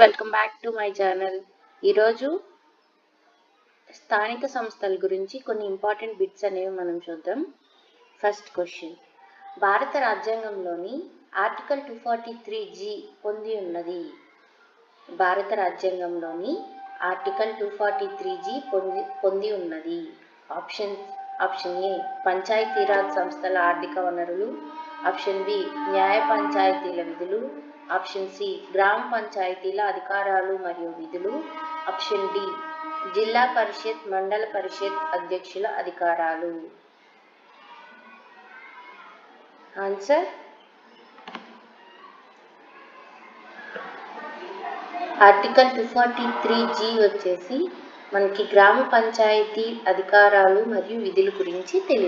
Welcome back to my channel. ఈరోజు స్థానిక సంస్థల గురించి కొన్ని ఇంపార్టెంట్ బిట్స్ అనేవి మనం చూద్దాం. ఫస్ట్ క్వశ్చన్, భారత రాజ్యాంగంలోని ఆర్టికల్ 243G పొంది ఉన్నది. భారత రాజ్యాంగంలోని ఆర్టికల్ 243G పొంది ఉన్నది. ఆప్షన్ ఏ పంచాయతీరాజ్ సంస్థల ఆర్థిక వనరులు, ఆప్షన్ బి న్యాయ పంచాయతీల విధులు, ఆప్షన్ సి గ్రామ పంచాయతీల అధికారాలు మరియు విధులు, ఆప్షన్ డి జిల్లా పరిషత్ మండల పరిషత్ అధ్యక్షుల అధికారాలు. ఆన్సర్ ఆర్టికల్ 243G వచ్చేసి మనకి గ్రామ పంచాయతీ అధికారాలు మరియు విధుల గురించి తెలియదు.